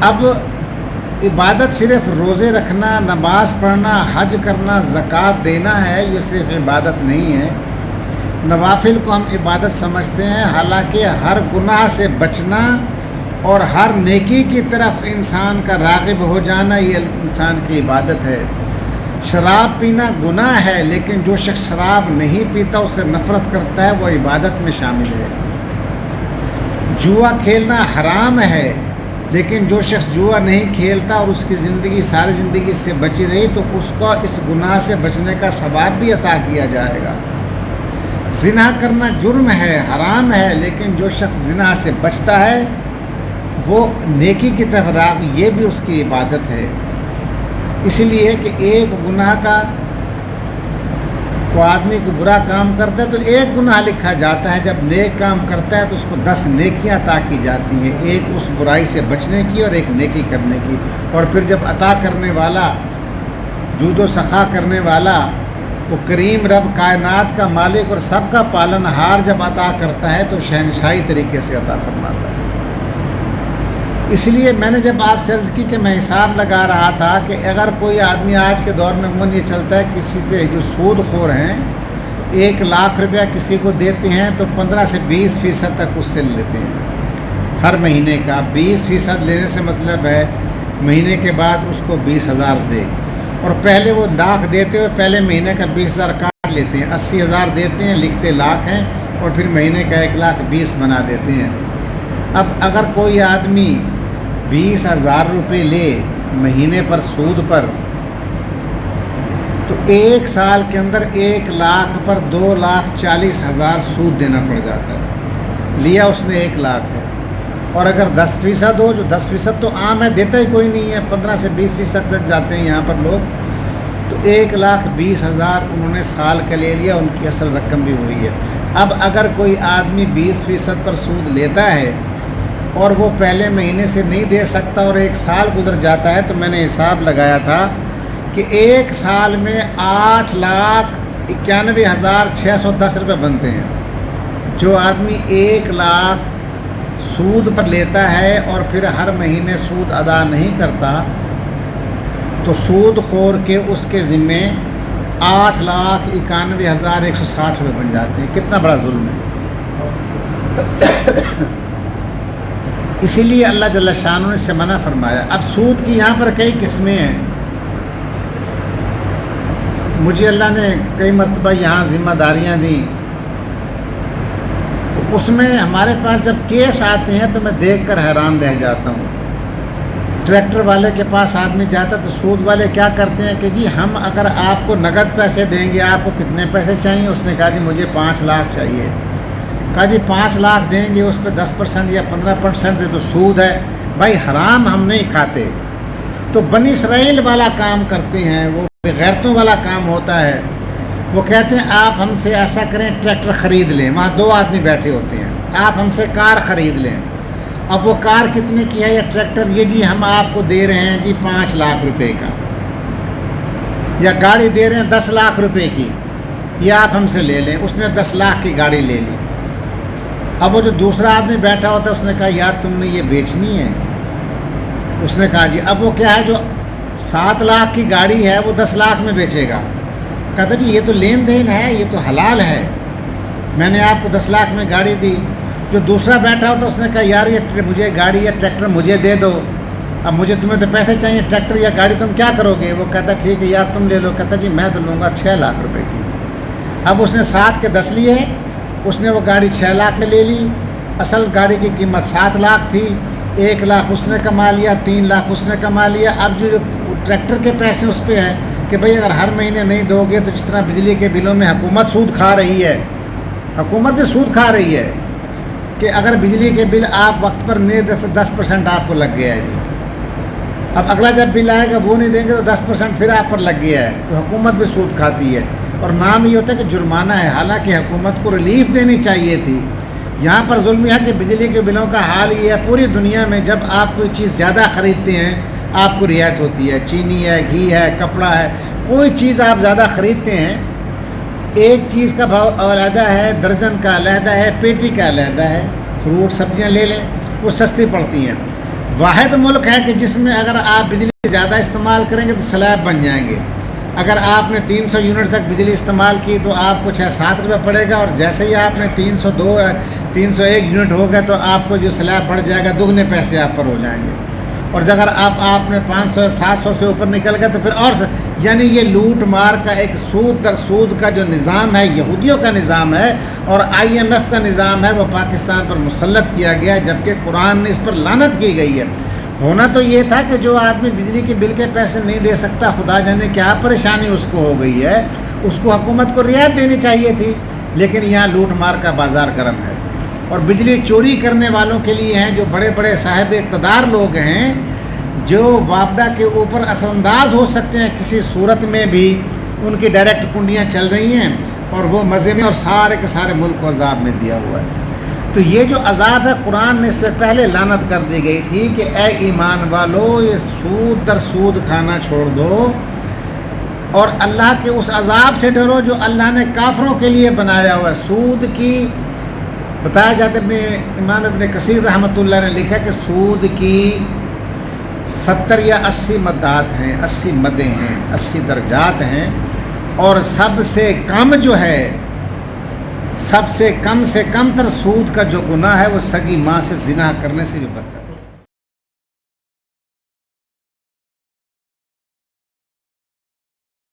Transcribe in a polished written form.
اب عبادت صرف روزے رکھنا، نماز پڑھنا، حج کرنا، زکوٰۃ دینا ہے، یہ صرف عبادت نہیں ہے۔ نوافل کو ہم عبادت سمجھتے ہیں، حالانکہ ہر گناہ سے بچنا اور ہر نیکی کی طرف انسان کا راغب ہو جانا یہ انسان کی عبادت ہے۔ شراب پینا گناہ ہے، لیکن جو شخص شراب نہیں پیتا اسے نفرت کرتا ہے وہ عبادت میں شامل ہے۔ جوا کھیلنا حرام ہے، لیکن جو شخص جوا نہیں کھیلتا اور اس کی زندگی ساری زندگی سے بچی رہی تو اس کو اس گناہ سے بچنے کا ثواب بھی عطا کیا جائے گا۔ زنا کرنا جرم ہے، حرام ہے، لیکن جو شخص زنا سے بچتا ہے وہ نیکی کی طرف راغب، یہ بھی اس کی عبادت ہے۔ اسی لیے کہ ایک گناہ کا کوئی آدمی کو برا کام کرتا ہے تو ایک گناہ لکھا جاتا ہے، جب نیک کام کرتا ہے تو اس کو 10 نیکیاں عطا کی جاتی ہیں، ایک اس برائی سے بچنے کی اور ایک نیکی کرنے کی۔ اور پھر جب عطا کرنے والا، جود و سخا کرنے والا، وہ کریم رب کائنات کا مالک اور سب کا پالن ہار جب عطا کرتا ہے تو شہنشاہی طریقے سے عطا فرماتا ہے۔ اس لیے میں نے جب آپ سے عرض کی کہ میں حساب لگا رہا تھا کہ اگر کوئی آدمی آج کے دور میں عموماً یہ چلتا ہے کسی سے جو سود خور ہیں 1 لاکھ روپیہ کسی کو دیتے ہیں تو 15 سے 20% تک اس سے لیتے ہیں ہر مہینے کا۔ 20% لینے سے مطلب ہے مہینے کے بعد اس کو 20,000 دے، اور پہلے وہ لاکھ دیتے ہوئے پہلے مہینے کا 20,000 کاٹ لیتے ہیں، 80,000 دیتے ہیں، لکھتے لاکھ ہیں، اور پھر مہینے کا 1,20,000 بنا دیتے ہیں۔ اب اگر کوئی آدمی 20,000 روپے لے مہینے پر سود پر تو 1 سال کے اندر 1 لاکھ پر 2,40,000 سود دینا پڑ جاتا ہے۔ لیا اس نے 1 لاکھ ہے، اور اگر 10% ہو، جو 10% تو عام ہے، دیتا ہی کوئی نہیں ہے، 15 سے 20% تک جاتے ہیں یہاں پر لوگ، تو 1,20,000 انہوں نے سال کا لے لیا، ان کی اصل رقم بھی ہوئی ہے۔ اب اگر کوئی آدمی 20% پر سود لیتا ہے اور وہ پہلے مہینے سے نہیں دے سکتا اور 1 سال گزر جاتا ہے، تو میں نے حساب لگایا تھا کہ 1 سال میں 8,91,610 روپے بنتے ہیں۔ جو آدمی 1 لاکھ سود پر لیتا ہے اور پھر ہر مہینے سود ادا نہیں کرتا تو سود خور کے اس کے ذمے 8,91,160 روپے بن جاتے ہیں۔ کتنا بڑا ظلم ہے۔ اسی لیے اللہ جل شانہ نے اس سے منع فرمایا۔ اب سود کی یہاں پر کئی قسمیں ہیں۔ مجھے اللہ نے کئی مرتبہ یہاں ذمہ داریاں دیں، تو اس میں ہمارے پاس جب کیس آتے ہیں تو میں دیکھ کر حیران رہ جاتا ہوں۔ ٹریکٹر والے کے پاس آدمی جاتا تو سود والے کیا کرتے ہیں کہ جی ہم اگر آپ کو نقد پیسے دیں گے، آپ کو کتنے پیسے چاہیے؟ اس نے کہا جی مجھے 5 لاکھ چاہیے۔ کہا جی 5 لاکھ دیں گے، اس پہ 10% یا 15% سے تو سود ہے۔ بھائی حرام ہم نہیں کھاتے، تو بنی اسرائیل والا کام کرتے ہیں، وہ غیرتوں والا کام ہوتا ہے۔ وہ کہتے ہیں آپ ہم سے ایسا کریں، ٹریکٹر خرید لیں، وہاں 2 آدمی بیٹھے ہوتے ہیں، آپ ہم سے کار خرید لیں۔ اب وہ کار کتنے کی ہے یا ٹریکٹر؟ یہ جی ہم آپ کو دے رہے ہیں جی 5 لاکھ روپے کا، یا گاڑی دے رہے ہیں 10 لاکھ روپے کی، یہ آپ ہم سے لے لیں۔ اس نے 10 لاکھ کی گاڑی لے لی۔ اب وہ جو دوسرا آدمی بیٹھا ہوتا ہے اس نے کہا یار تم نے یہ بیچنی ہے؟ اس نے کہا جی۔ اب وہ کیا ہے، جو 7 لاکھ کی گاڑی ہے وہ 10 لاکھ میں بیچے گا۔ کہتا جی یہ تو لین دین ہے، یہ تو حلال ہے، میں نے آپ کو 10 لاکھ میں گاڑی دی۔ جو دوسرا بیٹھا ہوتا اس نے کہا یار یہ مجھے گاڑی یا ٹریکٹر مجھے دے دو، اب مجھے تمہیں تو پیسے چاہیے، ٹریکٹر یا گاڑی تم کیا کرو گے؟ وہ کہتا ٹھیک ہے یار تم لے لو۔ کہتا جی میں تو لوں گا 6 لاکھ روپے کی۔ اب اس نے 7 کے 10 لیے، اس نے وہ گاڑی 6 لاکھ میں لے لی۔ اصل گاڑی کی قیمت 7 لاکھ تھی، 1 لاکھ اس نے کما لیا، 3 لاکھ اس نے کما لیا۔ اب جو ٹریکٹر کے پیسے اس پہ ہیں کہ بھئی اگر ہر مہینے نہیں دو گے تو جس طرح بجلی کے بلوں میں حکومت سود کھا رہی ہے، حکومت بھی سود کھا رہی ہے کہ اگر بجلی کے بل آپ وقت پر نہیں دے سکتے 10% آپ کو لگ گیا ہے جی۔ اب اگلا جب بل آئے گا وہ نہیں دیں گے تو 10% پھر آپ پر لگ گیا ہے، تو حکومت بھی سود کھاتی ہے۔ اور نام یہ ہوتا ہے کہ جرمانہ ہے، حالانکہ حکومت کو ریلیف دینی چاہیے تھی۔ یہاں پر ظلم یہ ہے کہ بجلی کے بلوں کا حال یہ ہے، پوری دنیا میں جب آپ کوئی چیز زیادہ خریدتے ہیں آپ کو رعایت ہوتی ہے، چینی ہے، گھی ہے، کپڑا ہے، کوئی چیز آپ زیادہ خریدتے ہیں ایک چیز کا بھاؤ علیحدہ ہے، درجن کا علیحدہ ہے، پیٹی کا علیحدہ ہے۔ فروٹ سبزیاں لے لیں وہ سستی پڑتی ہیں، واحد ملک ہے کہ جس میں اگر آپ بجلی زیادہ استعمال کریں گے تو سلیب بن جائیں گے. اگر آپ نے 300 یونٹ تک بجلی استعمال کی تو آپ کو 6-7 روپے پڑے گا، اور جیسے ہی آپ نے 302 یا 301 یونٹ ہو گیا تو آپ کو جو سلیب بڑھ جائے گا، دگنے پیسے آپ پر ہو جائیں گے. اور اگر آپ نے 500-700 سے اوپر نکل گیا تو پھر اور یعنی یہ لوٹ مار کا ایک سود در سود کا جو نظام ہے، یہودیوں کا نظام ہے اور IMF کا نظام ہے، وہ پاکستان پر مسلط کیا گیا ہے، جبکہ قرآن نے اس پر لعنت کی گئی ہے. ہونا تو یہ تھا کہ جو آدمی بجلی کے بل کے پیسے نہیں دے سکتا، خدا جانے کیا پریشانی اس کو ہو گئی ہے، اس کو حکومت کو رعایت دینی چاہیے تھی. لیکن یہاں لوٹ مار کا بازار گرم ہے. اور بجلی چوری کرنے والوں کے لیے ہیں جو بڑے بڑے صاحب اقتدار لوگ ہیں، جو وابڈا کے اوپر اثر انداز ہو سکتے ہیں کسی صورت میں بھی، ان کی ڈائریکٹ کنڈیاں چل رہی ہیں اور وہ مزے میں، اور سارے کے سارے ملک کو عذاب میں دیا ہوا ہے. تو یہ جو عذاب ہے قرآن نے اس سے پہلے لعنت کر دی گئی تھی کہ اے ایمان والو، یہ سود در سود کھانا چھوڑ دو اور اللہ کے اس عذاب سے ڈرو جو اللہ نے کافروں کے لیے بنایا ہوا ہے. سود کی بتایا جاتا ہے، امام ابن کثیر رحمۃ اللہ نے لکھا کہ سود کی 70 یا 80 مدات ہیں، 80 مدیں ہیں، 80 درجات ہیں، اور سب سے کم جو ہے، سب سے کم تر سود کا جو گناہ ہے وہ سگی ماں سے زنا کرنے سے بھی بدتر